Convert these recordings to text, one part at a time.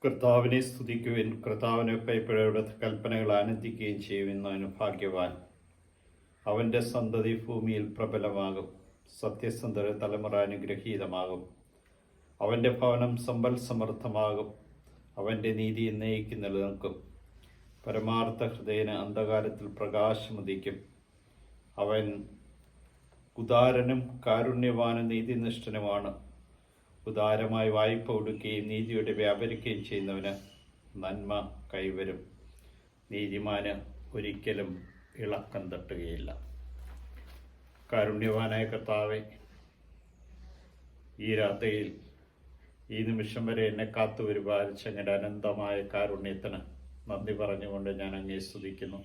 കർത്താവിനെ സ്തുതിക്കുവിൻ, കർത്താവിനെ ഭയപ്പെടുക, കൽപ്പനകൾ ആനന്ദിക്കുകയും ചെയ്യുന്നവന് ഭാഗ്യവാൻ. അവൻ്റെ സന്തതി ഭൂമിയിൽ പ്രബലമാകും, സത്യസന്ധര തലമുറ അനുഗ്രഹീതമാകും. അവൻ്റെ ഭവനം സമ്പൽ സമൃദ്ധമാകും, അവൻ്റെ നീതി എന്നേക്കും നിലനിൽക്കും. പരമാർത്ഥ ഹൃദയന് അന്ധകാരത്തിൽ പ്രകാശമുദിക്കും. അവൻ ഉദാരനും കാരുണ്യവാനും നീതിനിഷ്ഠനുമാണ്. ഉദാരമായി വായ്പ കൊടുക്കുകയും നീതിയുടെ വ്യാപരിക്കുകയും ചെയ്യുന്നവന് നന്മ കൈവരും. നീതിമാന് ഒരിക്കലും ഇളക്കം തട്ടുകയില്ല. കാരുണ്യവാനായ കർത്താവേ, ഈ രാത്രിയിൽ ഈ നിമിഷം വരെ എന്നെ കാത്തു പരിപാലിച്ച അങ്ങയുടെ അനന്തമായ കാരുണ്യത്തിന് നന്ദി പറഞ്ഞുകൊണ്ട് ഞാൻ അങ്ങേ സ്തുതിക്കുന്നു,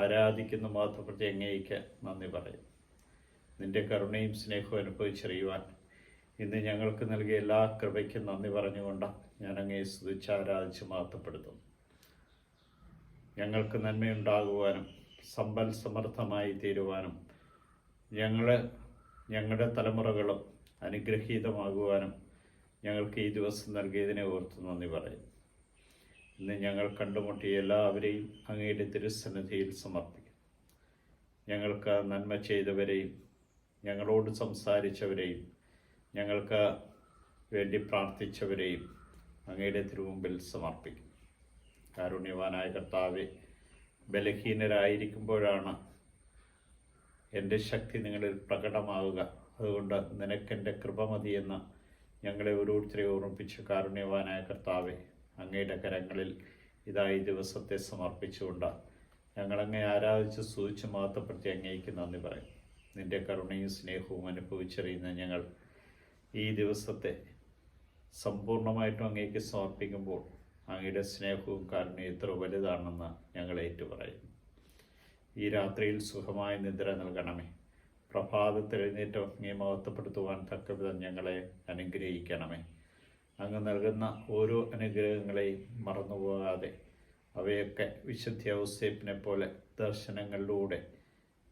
ആരാധിക്കുന്നു. മാത്രപ്രതി അങ്ങേയ്ക്ക് നന്ദി പറയും. നിന്റെ കരുണയും സ്നേഹവും അനുഭവിച്ചറിയുവാൻ ഇന്ന് ഞങ്ങൾക്ക് നൽകിയ എല്ലാ കൃപയ്ക്കും നന്ദി പറഞ്ഞുകൊണ്ട് ഞാൻ അങ്ങേ സ്തുതിച്ച് ആരാധിച്ച് മഹത്വപ്പെടുത്തും. ഞങ്ങൾക്ക് നന്മയുണ്ടാകുവാനും സമ്പൽ സമൃദ്ധമായി തീരുവാനും ഞങ്ങളുടെ തലമുറകളും അനുഗ്രഹീതമാകുവാനും ഞങ്ങൾക്ക് ഈ ദിവസം നൽകിയതിനെ ഓർത്ത് നന്ദി പറയും. ഇന്ന് ഞങ്ങൾ കണ്ടുമുട്ടിയ എല്ലാവരെയും അങ്ങയുടെ തിരുസന്നിധിയിൽ സമർപ്പിക്കും. ഞങ്ങൾക്ക് നന്മ ചെയ്തവരെയും ഞങ്ങളോട് സംസാരിച്ചവരെയും ഞങ്ങൾക്ക് വേണ്ടി പ്രാർത്ഥിച്ചവരെയും അങ്ങയുടെ തിരുമുമ്പിൽ സമർപ്പിക്കും. കാരുണ്യവാനായ കർത്താവെ, ബലഹീനരായിരിക്കുമ്പോഴാണ് എൻ്റെ ശക്തി നിങ്ങളിൽ പ്രകടമാവുക. അതുകൊണ്ട് നിനക്കെൻ്റെ കൃപ മതിയെന്ന് ഞങ്ങളെ ഓരോരുത്തരെ ഓർമ്മിപ്പിച്ച കാരുണ്യവാനായ കർത്താവെ, അങ്ങയുടെ കരങ്ങളിൽ ഈ ദിവസത്തെ സമർപ്പിച്ചുകൊണ്ട് ഞങ്ങളങ്ങേ ആരാധിച്ച് സ്തുതിച്ച് മഹത്വപ്പെടുത്തി അങ്ങേക്ക് നന്ദി പറയും. നിൻ്റെ കരുണയും സ്നേഹവും അനുഭവിച്ചറിയുന്ന ഞങ്ങൾ ഈ ദിവസത്തെ സമ്പൂർണ്ണമായിട്ടും അങ്ങേക്ക് സമർപ്പിക്കുമ്പോൾ അങ്ങയുടെ സ്നേഹവും കാരുണ്യവും എത്ര വലുതാണെന്ന് ഞങ്ങൾ ഏറ്റുപറയുന്നു. ഈ രാത്രിയിൽ സുഖമായ നിദ്ര നൽകണമേ. പ്രഭാതത്തിൽ എഴുന്നേറ്റ് അങ്ങേ മഹത്വപ്പെടുത്തുവാൻ തക്കവിധം ഞങ്ങളെ അനുഗ്രഹിക്കണമേ. അങ്ങ് നൽകുന്ന ഓരോ അനുഗ്രഹങ്ങളെയും മറന്നുപോകാതെ അവയൊക്കെ വിശുദ്ധ ഔസേപ്പിനെ പോലെ ദർശനങ്ങളിലൂടെ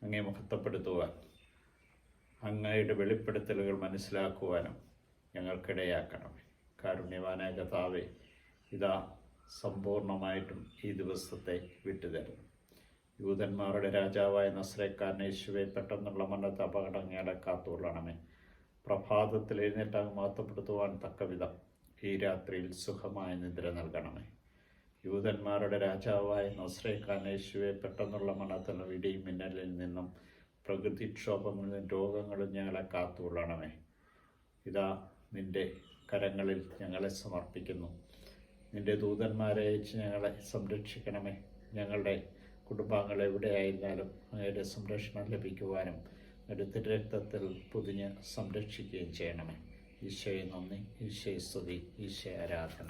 അങ്ങേ മഹത്വപ്പെടുത്തുവാൻ, അങ്ങയുടെ വെളിപ്പെടുത്തലുകൾ മനസ്സിലാക്കുവാനും ഞങ്ങൾക്കിടയാക്കണമേ. കാരുണ്യവാനായ കർത്താവേ, ഇതാ സമ്പൂർണ്ണമായിട്ടും ഈ ദിവസത്തെ വിട്ടുതരുന്നു. യൂതന്മാരുടെ രാജാവായ നസ്രേക്കാരൻ യേശുവെ, പെട്ടെന്നുള്ള മരണത്തെ അപകടങ്ങളെ കാത്തുകൊള്ളണമേ. പ്രഭാതത്തിൽ എഴുന്നേറ്റ് മഹത്വപ്പെടുത്തുവാൻ തക്കവിധം ഈ രാത്രിയിൽ സുഖമായ നിദ്ര നൽകണമേ. യൂതന്മാരുടെ രാജാവായ നസ്രേക്കാരൻ യേശുവെ, പെട്ടെന്നുള്ള മരണത്തിനും ഇടിയും മിന്നലിൽ നിന്നും പ്രകൃതിക്ഷോഭങ്ങളിലും രോഗങ്ങളും ഞങ്ങളെ കാത്തുകൊള്ളണമേ. ഇതാ നിൻ്റെ കരങ്ങളിൽ ഞങ്ങളെ സമർപ്പിക്കുന്നു. നിൻ്റെ ദൂതന്മാരെ അയച്ച് ഞങ്ങളെ സംരക്ഷിക്കണമേ. ഞങ്ങളുടെ കുടുംബാംഗങ്ങൾ എവിടെയായിരുന്നാലും അങ്ങയുടെ സംരക്ഷണം ലഭിക്കുവാനും അങ്ങയുടെ രക്തത്തിൽ പൊതിഞ്ഞ് സംരക്ഷിക്കുകയും ചെയ്യണമേ. ഈശോയെ നന്ദി, ഈശോയെ സ്തുതി, ഈശോയെ ആരാധന.